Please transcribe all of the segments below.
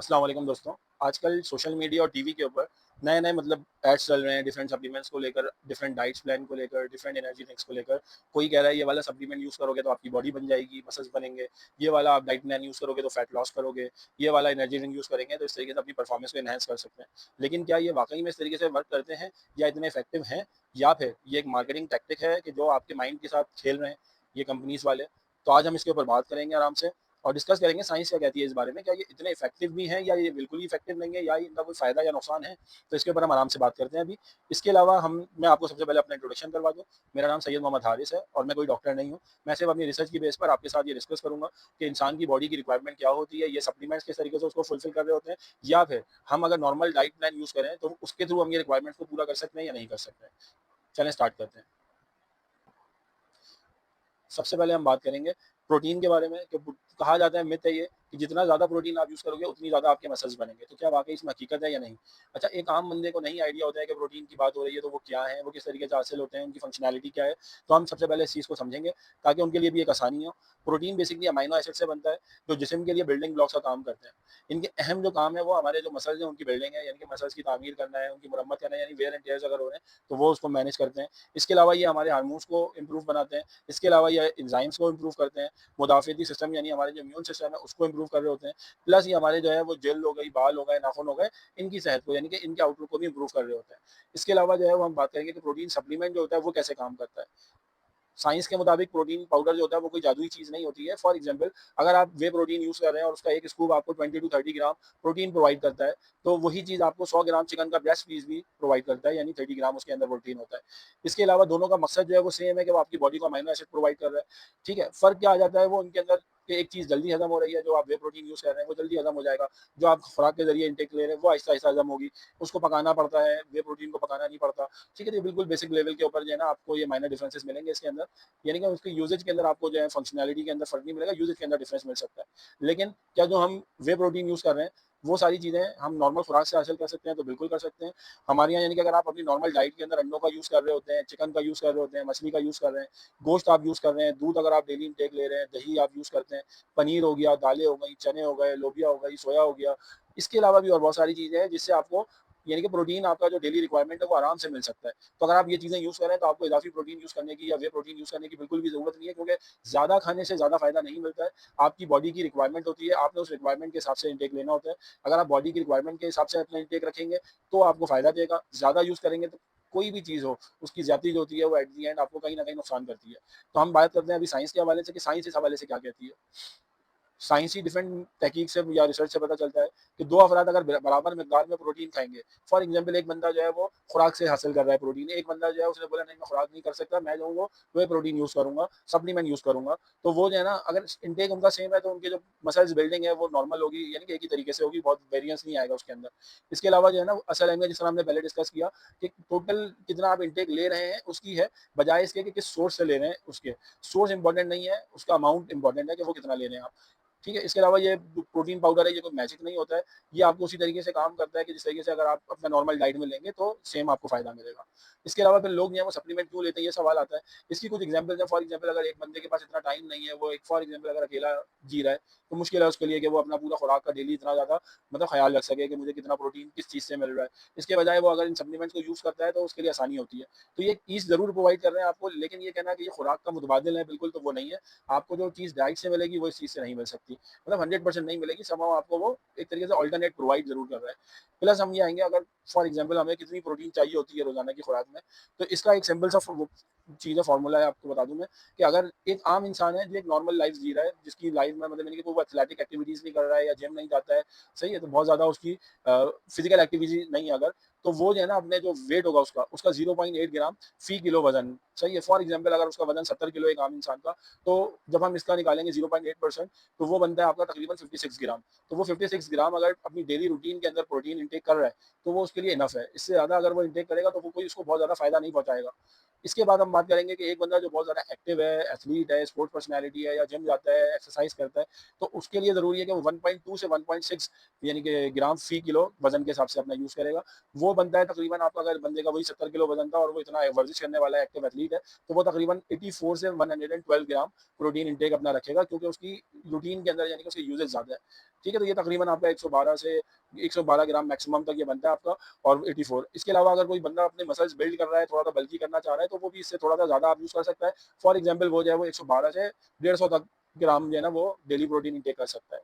अस्सलाम वालेकुम दोस्तों। आजकल सोशल मीडिया और टीवी के ऊपर नए-नए एड्स चल रहे हैं डिफरेंट सप्लीमेंट्स को लेकर, डिफरेंट डाइट्स प्लान को लेकर, डिफरेंट एनर्जी ड्रिंक्स को लेकर। कोई कह रहा है ये वाला सप्लीमेंट यूज़ करोगे तो आपकी बॉडी बन जाएगी, मसल्स बनेंगे। ये वाला आप डाइट प्लान यूज़ करोगे तो फैट लॉस करोगे। ये वाला एनर्जी ड्रिंक यूज़ करेंगे तो इस तरीके से अपनी परफॉर्मेंस को एनहांस कर सकते हैं। लेकिन क्या ये वाक़ई में इस तरीके से वर्क करते हैं या इतने इफेक्टिव हैं, या फिर ये एक मार्केटिंग टैक्टिक है कि जो आपके माइंड के साथ खेल रहे हैं ये कंपनीज़ वाले? तो आज हम इसके ऊपर बात करेंगे आराम से और डिस्कस करेंगे साइंस क्या कहती है इस बारे में, क्या ये इतने इफेक्टिव भी हैं या ये बिल्कुल ही इफेक्टिव नहीं है, या इनका कोई फ़ायदा या नुकसान है? तो इसके ऊपर हम आराम से बात करते हैं अभी। इसके अलावा हम मैं आपको सबसे पहले अपना इंट्रोडक्शन करवा दूँ। मेरा नाम सैयद मोहम्मद हारिस है और मैं कोई डॉक्टर नहीं हूँ। मैं सिर्फ़ अपनी रिसर्च की बेस पर आपके साथ ये डिस्कस करूँगा कि इंसान की बॉडी की रिक्वायरमेंट क्या होती है, ये सप्लीमेंट्स किस तरीके से उसको फुलफ़िल कर रहे होते हैं, या फिर हम अगर नॉर्मल डाइट प्लान यूज़ करें तो उसके थ्रू हम ये रिक्वायरमेंट्स को पूरा कर सकते हैं या नहीं कर सकते हैं। चलें स्टार्ट करते हैं। सबसे पहले हम बात करेंगे प्रोटीन के बारे में कि कहा जाता है, मिथ है ये कि जितना ज़्यादा प्रोटीन आप यूज़ करोगे उतनी ज़्यादा आपके मसल्स बनेंगे। तो क्या वाक़ई इसमें हकीकत है या नहीं? अच्छा, एक आम बंदे को नहीं आइडिया होता है कि प्रोटीन की बात हो रही है तो वो क्या है, वो किस तरीके से हासिल होते हैं, उनकी फंक्शनैलिटी क्या है। तो हम सबसे पहले इस चीज़ को समझेंगे ताकि उनके लिए भी एक आसानी हो। प्रोटीन बेसिकली अमाइनो एसिड से बनता है जो जिस्म के लिए बिल्डिंग ब्लॉक्स का काम करते हैं। इनके अहम जो काम है वो हमारे जो मसल्स हैं उनकी बिल्डिंग है, यानी कि मसल्स की तामीर करना है, उनकी मुरम्मत करना है, यानी वेयर एंड टियर्स अगर हो रहे हैं तो वो उसको मैनेज करते हैं। इसके अलावा ये हमारे हार्मोन्स को इम्प्रूव बनाते हैं। इसके अलावा ये एंजाइम्स को इम्प्रूव करते हैं। मुदाफ़ाती सिस्टम यानी हमारे जो इम्यून सिस्टम है उसको इम्प्रूव कर रहे होते हैं। प्लस ये हमारे जो है वो जेल हो गई, बाल हो गए, नाखून हो गए, इनकी सेहत को यानी कि इनके आउटलुक को भी इम्प्रूव कर रहे होते हैं। इसके अलावा जो है वो हम बात करेंगे कि प्रोटीन सप्लीमेंट जो होता है वो कैसे काम करता है। साइंस के मुताबिक प्रोटीन पाउडर जो होता है वो कोई जादुई चीज़ नहीं होती है। फॉर एग्जांपल, अगर आप वे प्रोटीन यूज़ कर रहे हैं और उसका एक स्कूप आपको 20 टू 30 ग्राम प्रोटीन प्रोवाइड करता है, तो वही चीज़ आपको 100 ग्राम चिकन का ब्रेस्ट पीस भी प्रोवाइड करता है, यानी 30 ग्राम उसके अंदर प्रोटीन होता है। इसके अलावा दोनों का मकसद जो है वो सेम है कि वो आपकी बॉडी को अमीनो एसिड प्रोवाइड कर रहा है। ठीक है? फ़र्क क्या आ जाता है वो उनके अंदर कि एक चीज़ जल्दी हज़म हो रही है, जो आप वे प्रोटीन यूज़ कर रहे हैं वो जल्दी हज़म हो जाएगा। जो आप खुराक के ज़रिए इनटेक ले रहे हैं वो आहिस्ता-आहिस्ता हज़म होगी। उसको पकाना पड़ता है, वे प्रोटीन को पकाना नहीं पड़ता। ठीक है? तो ये बिल्कुल बेसिक लेवल के ऊपर जो है ना आपको ये माइनर डिफरेंसेस मिलेंगे इसके अंदर। यानी कि उसके यूजेज के अंदर आपको जो है फंक्शनैलिटी के अंदर फ़र्क नहीं मिलेगा, यूजेज के अंदर डिफरेंस मिल सकता है। लेकिन क्या जो हम वे प्रोटीन यूज़ कर रहे हैं, वो सारी चीज़ें हम नॉर्मल खुराक से हासिल कर सकते हैं? तो बिल्कुल कर सकते हैं। हमारे यहाँ यानी कि अगर आप अपनी नॉर्मल डाइट के अंदर अंडों का यूज़ कर रहे होते हैं, चिकन का यूज़ कर रहे होते हैं, मछली का यूज़ कर रहे हैं, गोश्त आप यूज़ कर रहे हैं, दूध अगर आप डेली इनटेक ले रहे हैं, दही आप यूज़ करते हैं, पनीर हो गया, दालें हो गई, चने हो गए, लोबिया हो गई, सोया हो गया। इसके अलावा भी और बहुत सारी चीज़ें हैं जिससे आपको यानी कि प्रोटीन आपका जो डेली रिक्वायरमेंट है वो आराम से मिल सकता है। तो अगर आप ये चीज़ें यूज़ करें तो आपको इज़ाफ़ी प्रोटीन यूज़ करने की या वे प्रोटीन यूज़ करने की बिल्कुल भी ज़रूरत नहीं है, क्योंकि ज़्यादा खाने से ज़्यादा फ़ायदा नहीं मिलता है। आपकी बॉडी की रिक्वायरमेंट होती है, आपने उस रिक्वायरमेंट के हिसाब से इनटेक लेना होता है। अगर आप बॉडी की रिक्वायरमेंट के हिसाब से अपना इनटेक रखेंगे तो आपको फ़ायदा देगा। ज़्यादा यूज़ करेंगे तो कोई भी चीज़ हो, उसकी ज़्यादती जो होती है वो एट द एंड आपको कहीं न कहीं नुकसान करती है। तो हम बात करते हैं अभी साइंस के हवाले से कि साइंस इस हवाले से क्या कहती है। साइंसी डिफरेंट तहकीक से या रिसर्च से पता चलता है कि 2 अफ़राद अगर बराबर मिकदार में प्रोटीन खाएँगे, फॉर एग्ज़ाम्पल एक बंदा जो है वो खुराक से हासिल कर रहा है प्रोटीन, एक बंदा जो है उसने बोला नहीं मैं खुराक नहीं कर सकता, मैं जो हूँ वो व्हे प्रोटीन यूज़ करूँगा, सप्लीमेंट यूज़ करूँगा। तो वो जो है ना अगर इनटेक उनका सेम है तो उनके जो मसल्स बिल्डिंग है वो नॉर्मल होगी, यानी कि एक ही तरीके से होगी, बहुत वेरिएंस नहीं आएगा उसके अंदर। इसके अलावा जो है ना असल अहमियत जिस तरह हमने पहले डिस्कस किया कि टोटल कितना आप इनटेक ले रहे हैं उसकी है, बजाए इसके कि किस सोर्स से ले रहे हैं उसके। सोर्स इम्पोर्टेंट नहीं है, उसका अमाउंट इम्पोर्टेंट है कि वो कितना ले रहे हैं आप। ठीक है? इसके अलावा ये जो प्रोटीन पाउडर है ये कोई मैजिक नहीं होता है। ये आपको उसी तरीके से काम करता है कि जिस तरीके से अगर आप अपना नॉर्मल डाइट में लेंगे तो सेम आपको फ़ायदा मिलेगा। इसके अलावा फिर लोग जो है वो सप्लीमेंट क्यों लेते हैं ये सवाल आता है। इसकी कुछ एग्ज़ाम्पल्स हैं। फॉर एग्ज़ाम्पल अगर एक बंदे के पास इतना टाइम नहीं है, वो एक फॉर एग्ज़ाम्पल अगर अकेला जी रहा है, तो मुश्किल है उसके लिए कि वो अपना पूरा खुराक का डेली इतना ज़्यादा मतलब ख़्याल रख सके कि मुझे कितना प्रोटीन किस चीज़ से मिल रहा है। इसके बजाय वो अगर इन सप्लीमेंट्स को यूज़ करता है तो उसके लिए आसानी होती है। तो ये ईज़ ज़रूर प्रोवाइड कर रहे हैं आपको, लेकिन ये कहना कि ये खुराक का मुतबादिल है बिल्कुल तो वो नहीं है। आपको जो चीज़ डाइट से मिलेगी वो इस चीज़ से नहीं मिल सकती। मतलब 100% नहीं मिलेगी, समहाउ आपको वो एक तरीके से अल्टरनेट प्रोवाइड ज़रूर कर रहा है। प्लस हम ये आएँगे, अगर फॉर एग्ज़ाम्पल हमें कितनी प्रोटीन चाहिए होती है रोज़ाना की खुराक में, तो इसका एक सिंपल सा वो चीज़ है, फ़ॉर्मूला है, आपको बता दूँ मैं कि अगर एक आम इंसान है जो एक नॉर्मल लाइफ़ जी रहा है, जिसकी लाइफ़ में मतलब यानी कि वो एथलेटिक एक्टिविटीज़ नहीं कर रहा है या जिम नहीं जाता है, सही है? तो बहुत ज़्यादा उसकी फिज़िकल एक्टिविटी नहीं है अगर, तो वो जो है ना अपने जो वेट होगा उसका 0.8 ग्राम फ़ी किलो वज़न, सही है? फॉर एग्ज़ाम्पल अगर उसका वज़न 70 किलो एक आम इंसान का, तो जब हम इसका निकालेंगे 0.8% तो वो बनता है आपका तकरीबन 56 ग्राम। तो वो 56 ग्राम अगर अपनी डेली रूटीन के अंदर प्रोटीन इंटेक कर रहा है, तो वो उसके लिए इनफ है। इससे ज़्यादा अगर वो इंटेक करेगा तो वो कोई उसको बहुत ज़्यादा फ़ायदा नहीं पहुँचाएगा। इसके बाद हम बात करेंगे कि एक बंदा जो बहुत ज़्यादा एक्टिव है, एथलीट है, स्पोर्ट्स पर्सनैलिटी है या जिम जाता है, एक्सरसाइज करता है, तो उसके लिए ज़रूरी है कि वो 1.2 से 1.6 यानी कि ग्राम फ़ी किलो वज़न के हिसाब से अपना यूज़ करेगा। वो बनता है तकरीबन आपका, अगर बंदे का वही 70 किलो वज़न था और वो इतना वर्जिश करने वाला एक्टिव एथलीट है, तो वो तकरीबन 84 से 112 ग्राम प्रोटीन इंटेक अपना रखेगा, क्योंकि उसकी रूटीन के अंदर यानी कि उसकी यूज़ेज ज़्यादा है। ठीक है, तो ये तकरीबन आपका 112 से 112 ग्राम मैक्सिमम तक ये बनता है आपका, और 84। इसके अलावा अगर कोई बंदा अपने मसल्स बिल्ड कर रहा है, थोड़ा सा बल्की करना चाह रहा है, तो वो भी इससे थोड़ा सा ज़्यादा आप यूज़ कर सकता है। फॉर एग्जाम्पल वो जो है वो 112 से 150 तक ग्राम जो है ना वो डेली प्रोटीन इंटेक कर सकता है।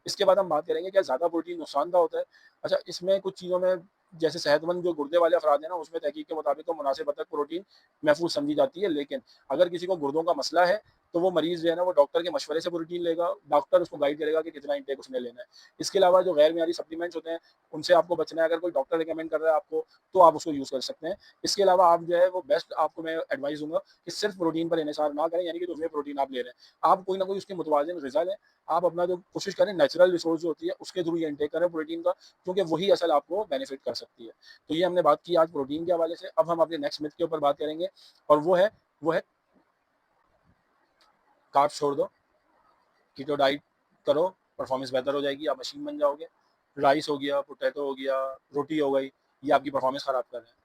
इसके बाद हम बात करेंगे क्या ज़्यादा प्रोटीन नुकसानदा होता है। अच्छा, इसमें कुछ चीज़ों में जैसे सेहतमंद जो गुर्दे वाले अफराद हैं ना, उसमें तहकीक के मुताबिक तो मुनासिब हद तक प्रोटीन महफूज समझी जाती है, लेकिन अगर किसी को गुर्दों का मसला है, तो वो मरीज़ जो है ना वो डॉक्टर के मशवरे से प्रोटीन लेगा, डॉक्टर उसको गाइड करेगा कि कितना इंटेक उसने लेना है। इसके अलावा जो गैर मियारी सप्लीमेंट्स होते हैं, उनसे आपको बचना है। अगर कोई डॉक्टर रिकमेंड कर रहा है आपको, तो आप उसको यूज़ कर सकते हैं। इसके अलावा आप जो है वो बेस्ट आपको मैं एडवाइस दूँगा कि सिर्फ प्रोटीन पर इन्हिसार ना करें, यानी कि जो वे प्रोटीन आप ले रहे हैं, आप कोई ना कोई उसके मुतवाज़िन ग़िज़ा लें। आप अपना जो कोशिश करें नेचुरल रिसोर्स जो होती है उसके थ्रू ये इंटेक करें प्रोटीन का, क्योंकि वही असल आपको बेनिफिट कर सकती है। तो ये हमने बात की आज प्रोटीन के हवाले से। अब हम अपने नेक्स्ट मिथ के ऊपर बात करेंगे, और वो है कार्ब्स छोड़ दो, कीटो डाइट करो, परफॉर्मेंस बेहतर हो जाएगी, आप मशीन बन जाओगे। राइस हो गया, पोटैटो हो गया, रोटी हो गई, ये आपकी परफॉर्मेंस खराब कर रहे हैं।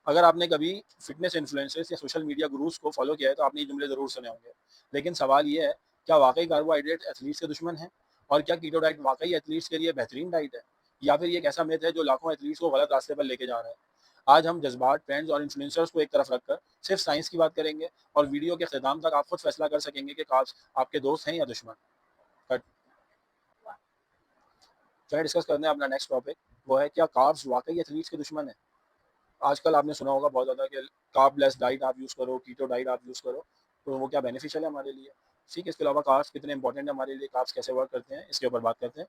अगर आपने कभी फिटनेस इन्फ्लुएंसर्स या सोशल मीडिया गुरुज को फॉलो किया है, तो आपने ये जुमले ज़रूर सुने होंगे। लेकिन सवाल ये है, क्या वाकई कार्बोहाइड्रेट एथलीट्स के दुश्मन है? और क्या कीटो डाइट वाकई एथलीट्स के लिए बेहतरीन डाइट है? या फिर ये एक ऐसा मिथ है जो लाखों एथलीट्स को गलत रास्ते पर लेके जा रहा है? आज हम जज्बात, ट्रेंड्स और इन्फ्लुएंसर्स को एक तरफ रखकर सिर्फ साइंस की बात करेंगे, और वीडियो के ख़िताम तक आप खुद फैसला कर सकेंगे कि कार्ब्स आपके दोस्त हैं या दुश्मन। बट चलिए डिस्कस करते हैं अपना नेक्स्ट टॉपिक, वो है क्या कार्ब्स वाकई एथलीट्स के दुश्मन है? आजकल आपने सुना होगा बहुत ज़्यादा कि कार्ब लेस डाइट आप यूज़ करो, कीटो डाइट आप यूज़ करो, तो वो क्या बेनिफिशियल है हमारे लिए? ठीक है, इसके अलावा कार्ब्स कितने इंपॉर्टेंट है हमारे लिए, कार्ब्स कैसे वर्क करते हैं, इसके ऊपर बात करते हैं।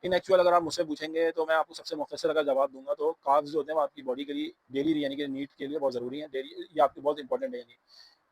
इन एक्चुअल अगर आप मुझसे पूछेंगे, तो मैं आपको सबसे मुख्तसर अगर जवाब दूँगा, तो कार्ब्स जो होते हैं वो आपकी बॉडी के लिए डेली यानी कि नीड के लिए बहुत ज़रूरी है। डेली ये आपके बहुत इंपॉर्टेंट है यानी।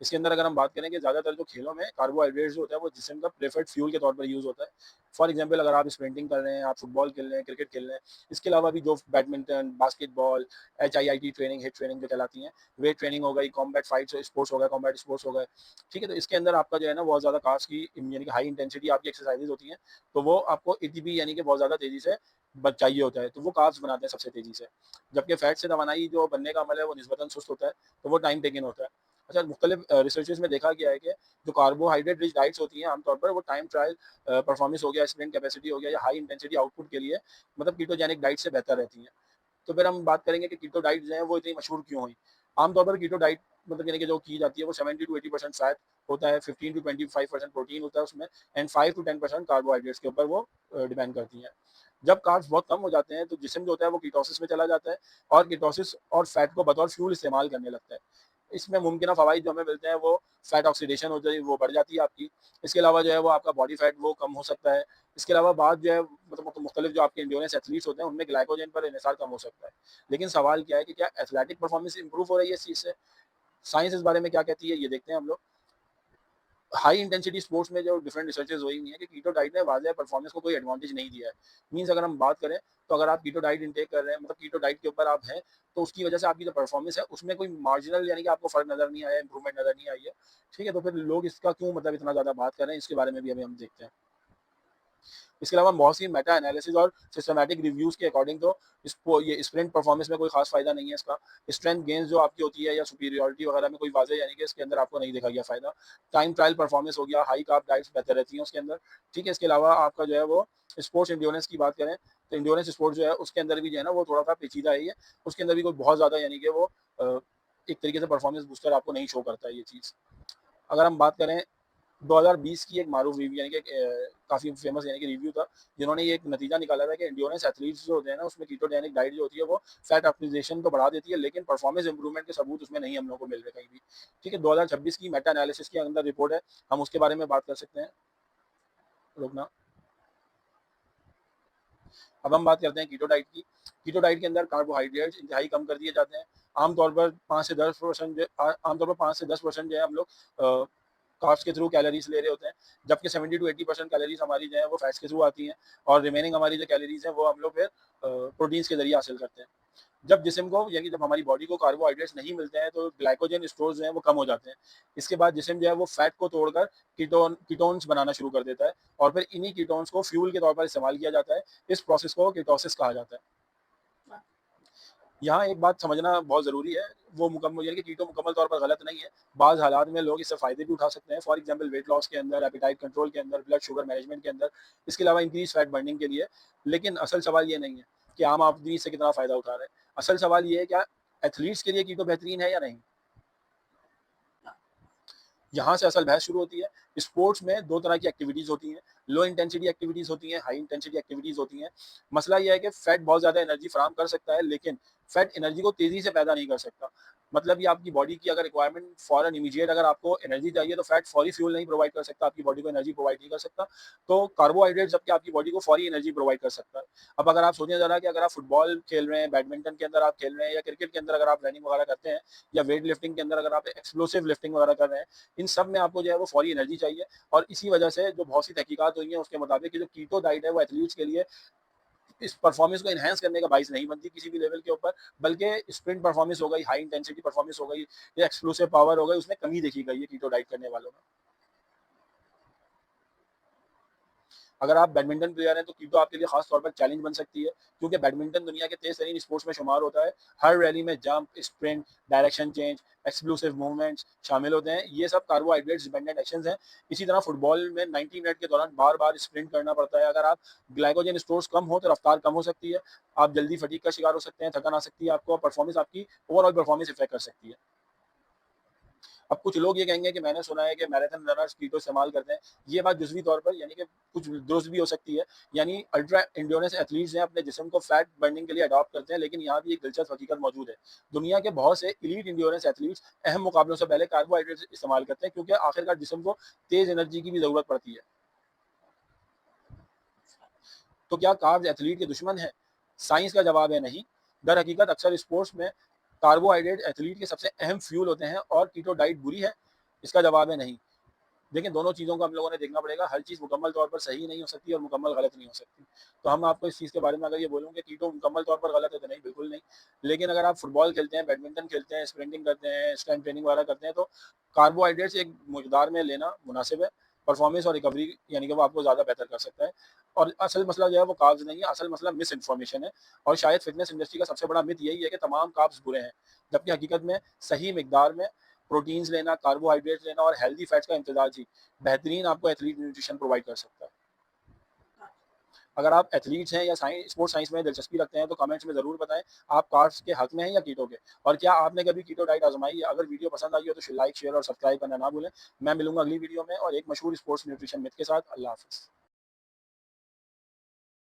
इसके अंदर अगर हम बात करें कि ज़्यादातर जो खेलों में कार्बोहाइड्रेट्स जो होता है वो जिस्म का प्रेफर्ड फ्यूल के तौर पर यूज़ होता है। फॉर एग्जांपल अगर आप स्प्रिंटिंग कर रहे हैं, आप फुटबॉल खेल रहे हैं, क्रिकेट खेल रहे हैं, इसके अलावा भी जो badminton, basketball, HIIT training, hit training जो कहलाती हैं, वेट ट्रेनिंग हो गई, कॉम्बैट फाइट्स स्पोर्ट्स हो गए, कॉम्बैट स्पोर्ट्स हो गए, ठीक है? तो इसके अंदर आपका जो है ना बहुत ज़्यादा कार्ब्स की यानी कि हाई इंटेंसिटी आपकी एक्सरसाइज़ेज़ होती हैं, तो वो आपको एटीपी यानी कि बहुत ज़्यादा तेज़ी से चाहिए होता है, तो वो कार्ब्स बनाते हैं सबसे तेज़ी से। जबकि फैट से तवानाई जो बनने का अमल है वो निस्बतन सुस्त होता है, तो वो टाइम टेकिंग होता है। अच्छा, मुख्तलिफ रिसर्चेज़ में देखा गया है कि जो कार्बोहाइड्रेट रिच डाइट्स होती हैं आमतौर पर वो टाइम ट्रायल परफॉर्मेंस हो गया, स्प्रिंट कैपेसिटी हो गया या हाई इंटेंसिटी आउटपुट के लिए मतलब कीटोजेनिक डाइट से बेहतर रहती हैं। तो फिर हम बात करेंगे कि कीटो डाइट जो है वो इतनी मशहूर क्यों हुई? आमतौर पर कीटो डाइट मतलब यानी कि जो की जाती है वो 70 टू 80% फैट होता है, 15 टू 25% प्रोटीन होता है उसमें, एंड 5 टू 10% कार्बोहाइड्रेट्स के ऊपर वो डिपेंड करती हैं। जब कार्ब्स बहुत कम हो जाते हैं, तो जिस्म जो होता है वो कीटोसिस में चला जाता है, और कीटोसिस और फैट को बतौर फ्यूल इस्तेमाल करने लगता है। इसमें मुमकिन फ़वाइद जो हमें मिलते हैं, वो फैट ऑक्सीडेशन हो जाए, वो बढ़ जाती है आपकी। इसके अलावा जो है वो आपका बॉडी फैट वो कम हो सकता है। इसके अलावा बात जो है मतलब मुख्तलिफ जो आपके एंड्योरेंस एथलीट्स होते हैं, उनमें ग्लाइकोजन पर इन्हिसार कम हो सकता है। लेकिन सवाल क्या है कि क्या एथलेटिक परफॉर्मेंस इंप्रूव हो रही है इस चीज़ से? साइंस इस बारे में क्या कहती है, ये देखते हैं हम लोग। हाई इंटेंसिटी स्पोर्ट्स में जो डिफरेंट रिसर्चेज़ हुई हुई हैं कि कीटो डाइट ने वाज़ेह परफॉर्मेंस को कोई एडवांटेज नहीं दिया है। मीन्स अगर हम बात करें, तो अगर आप कीटो डाइट इंटेक कर रहे हैं, मतलब कीटो डाइट के ऊपर आप हैं, तो उसकी वजह से आपकी जो परफॉर्मेंस है उसमें कोई मार्जिनल यानी कि आपको फ़र्क नज़र नहीं आया, इंप्रूवमेंट नज़र नहीं आई है। ठीक है? तो फिर लोग इसका क्यों मतलब इतना ज़्यादा बात कर रहे हैं, इसके बारे में भी अभी हम देखते हैं। इसके अलावा बहुत सी मेटा एनालिसिस और सिस्टमैटिक रिव्यूज़ के अकॉर्डिंग तो इसको ये स्प्रिंट परफॉर्मेंस में कोई खास फ़ायदा नहीं है इसका। स्ट्रेंथ गेन्स जो आपकी होती है या सुपीरियॉरिटी वगैरह में कोई वाज़ेह यानी कि इसके अंदर आपको नहीं देखा गया फ़ायदा। टाइम ट्रायल परफॉर्मेंस हो गया, हाई कार्ब डाइट्स बेहतर रहती हैं उसके अंदर। ठीक है? इसके अलावा आपका जो है वो स्पोर्ट्स एंड्योरेंस की बात करें, तो एंड्योरेंस स्पोर्ट जो है उसके अंदर भी जो है ना वो थोड़ा-सा पेचीदा है ये। उसके अंदर भी कोई बहुत ज़्यादा यानी कि वो एक तरीके से परफॉर्मेंस बूस्टर आपको नहीं शो करता है ये चीज़। अगर हम बात करें 2020 की एक मारूफ रिव्यू यानी कि काफ़ी फेमस यानी कि रिव्यू था, जिन्होंने ये एक नतीजा निकाला था कि एंड्योरेंस एथलीट्स जो होते हैं ना, उसमें कीटोजेनिक डाइट जो होती है वो फैट ऑप्टिमाइजेशन तो बढ़ा देती है, लेकिन परफॉर्मेंस इंप्रूवमेंट के सबूत उसमें नहीं हम लोगों को मिल रहे कहीं भी। ठीक है, 2026 की मेटा एनालिसिस के अंदर रिपोर्ट है, हम उसके बारे में बात कर सकते हैं। रुकना, अब हम बात करते हैं कीटो डाइट की। कीटो डाइट के अंदर कार्बोहाइड्रेट्स इंतहाई कम कर दिए जाते हैं। आमतौर पर 5 से 10% आमतौर पर 5 से 10% जो है हम लोग कार्ब्स के थ्रू कैलोरीज ले रहे होते हैं, जबकि 70 टू 80% कैलोरीज हमारी जो है वो फैट्स के थ्रू आती हैं, और रिमेनिंग हमारी जो कैलोरीज हैं वो हम लोग फिर प्रोटीन्स के जरिए हासिल करते हैं। जब जिस्म को यानी जब हमारी बॉडी को कार्बोहाइड्रेट्स नहीं मिलते हैं तो ग्लाइकोजन स्टोर्स जो हैं वो कम हो जाते हैं। इसके बाद जिस्म जो है वो फैट को तोड़कर कीटोन्स बनाना शुरू कर देता है और फिर इन्हीं कीटोन्स को फ्यूल के तौर पर इस्तेमाल किया जाता है। इस प्रोसेस को कीटोसिस कहा जाता है। यहाँ एक बात समझना बहुत ज़रूरी है, वो मुकम्मल यानी कि कीटो मुकम्मल तौर पर गलत नहीं है। बाज़ हालात में लोग इससे फ़ायदे भी उठा सकते हैं। फॉर एग्ज़ाम्पल वेट लॉस के अंदर, एपेटाइट कंट्रोल के अंदर, ब्लड शुगर मैनेजमेंट के अंदर, इसके अलावा इंक्रीज़ फैट बर्निंग के लिए। लेकिन असल सवाल ये नहीं है कि आम आदमी इससे कितना फ़ायदा उठा रहा है। असल सवाल ये है क्या एथलीट्स के लिए कीटो बेहतरीन है या नहीं? यहाँ से असल बहस शुरू होती है। स्पोर्ट्स में 2 तरह की एक्टिविटीज़ होती हैं, लो इंटेंसिटी एक्टिविटीज़ होती हैं, हाई इंटेंसिटी एक्टिविटीज़ होती हैं। मसला ये है कि फैट बहुत ज़्यादा एनर्जी फराहम कर सकता है, लेकिन फैट एनर्जी को तेज़ी से पैदा नहीं कर सकता। मतलब ये आपकी बॉडी की अगर रिक्वायरमेंट फ़ौरन इमीडिएट अगर आपको एनर्जी चाहिए, तो फैट फौरी फ्यूल नहीं प्रोवाइड कर सकता, आपकी बॉडी को एनर्जी प्रोवाइड नहीं कर सकता। तो कार्बोहाइड्रेट जबकि आपकी बॉडी को फौरी एनर्जी प्रोवाइड कर सकता है। अब अगर आप सोचें ज़रा कि अगर आप फुटबॉल खेल रहे हैं, बैडमिंटन के अंदर आप खेल रहे हैं या क्रिकेट के अंदर अगर आप रनिंग वगैरह करते हैं या वेट लिफ्टिंग के अंदर अगर आप एक्सप्लोसिव लिफ्टिंग वगैरह कर रहे हैं, इन सब में आपको जो है वो फौरी एनर्जी चाहिए और इसी वजह से जो बहुत सी तहकीकात हुई हैं उसके मुताबिक कि जो कीटो डाइट है वो एथलीट्स के लिए इस परफॉर्मेंस को एनहांस करने का बाइस नहीं बनती किसी भी लेवल के ऊपर, बल्कि स्प्रिंट परफॉर्मेंस हो गई, हाई इंटेंसिटी परफॉर्मेंस हो गई या एक्सप्लोसिव पावर हो गई, उसमें कमी देखी गई है कीटो डाइट करने वालों में। अगर आप बैडमिंटन प्लेयर हैं तो कीटो आपके लिए खास तौर पर चैलेंज बन सकती है, क्योंकि बैडमिंटन दुनिया के तेज तरीन स्पोर्ट्स में शुमार होता है। हर रैली में jump, sprint, direction change, explosive movements शामिल होते हैं। ये सब कार्बोहाइड्रेट्स डिपेंडेंट एक्शंस हैं। इसी तरह फुटबॉल में 90 मिनट के दौरान बार बार स्प्रिंट करना पड़ता है। अगर आप ग्लाइकोजन स्टोर्स कम हो तो रफ्तार कम हो सकती है, आप जल्दी फटीग का शिकार हो सकते हैं, थकन आ सकती है आपको, परफॉर्मेंस आपकी ओवरऑल परफॉर्मेंस इफेक्ट कर सकती है। अब कुछ लोग ये कहेंगे कि मैंने सुना है कि मैराथन रनर्स कीटो इस्तेमाल करते हैं। ये बात जुज़वी तौर पर यानी कि कुछ दुरुस्त भी हो सकती है। यानी अल्ट्रा एंड्योरेंस एथलीट्स हैं अपने जिस्म को फैट बर्निंग के लिए अडॉप्ट करते हैं, लेकिन यहाँ भी एक दिलचस्प हकीकत मौजूद है। दुनिया के बहुत से एलीट एंड्योरेंस एथलीट्स अहम मुकाबलों से पहले कार्बोहाइड्रेट्स इस्तेमाल करते हैं, क्योंकि आखिरकार जिस्म को तेज़ एनर्जी की भी ज़रूरत पड़ती है। तो क्या कार्ब्स एथलीट के दुश्मन हैं? साइंस का जवाब है नहीं। दर हकीकत अक्सर स्पोर्ट्स में कार्बोहाइड्रेट एथलीट के सबसे अहम फ्यूल होते हैं और कीटो डाइट बुरी है? इसका जवाब है नहीं। देखिए, दोनों चीज़ों को हम लोगों ने देखना पड़ेगा। हर चीज़ मुकम्मल तौर पर सही नहीं हो सकती और मुकम्मल गलत नहीं हो सकती। तो हम आपको इस चीज़ के बारे में अगर ये बोलूँ कि कीटो मुकम्मल तौर पर गलत है, तो नहीं, बिल्कुल नहीं। लेकिन अगर आप फुटबॉल खेलते हैं, बैडमिंटन खेलते हैं, स्प्रिंटिंग करते हैं, स्ट्रेंथ ट्रेनिंग वगैरह करते हैं, तो कार्बोहाइड्रेट्स एक मकदार में लेना मुनासिब है। परफॉर्मेंस और रिकवरी यानी कि वो आपको ज़्यादा बेहतर कर सकता है। और असल मसला जो है वो कार्ब्स नहीं है, असल मसला मिस इन्फॉर्मेशन है। और शायद फ़िटनेस इंडस्ट्री का सबसे बड़ा मिथ यही है कि तमाम कार्ब्स बुरे हैं, जबकि हकीकत में सही मिकदार में प्रोटीन्स लेना, कार्बोहाइड्रेट्स लेना और हेल्दी फैट्स का इम्तिज़ाज ही बेहतरीन आपको एथलीट न्यूट्रिशन प्रोवाइड कर सकता है। अगर आप एथलीट्स हैं या स्पोर्ट्स साइंस में दिलचस्पी रखते हैं तो कमेंट्स में ज़रूर बताएं आप कार्ब्स के हक में हैं या कीटो के, और क्या आपने कभी कीटो डाइट आजमाई है। अगर वीडियो पसंद आई हो तो लाइक, शेयर और सब्सक्राइब करना ना भूलें। मैं मिलूंगा अगली वीडियो में और एक मशहूर स्पोर्ट्स न्यूट्रिशन मिथ के साथ। अल्लाह हाफिज़।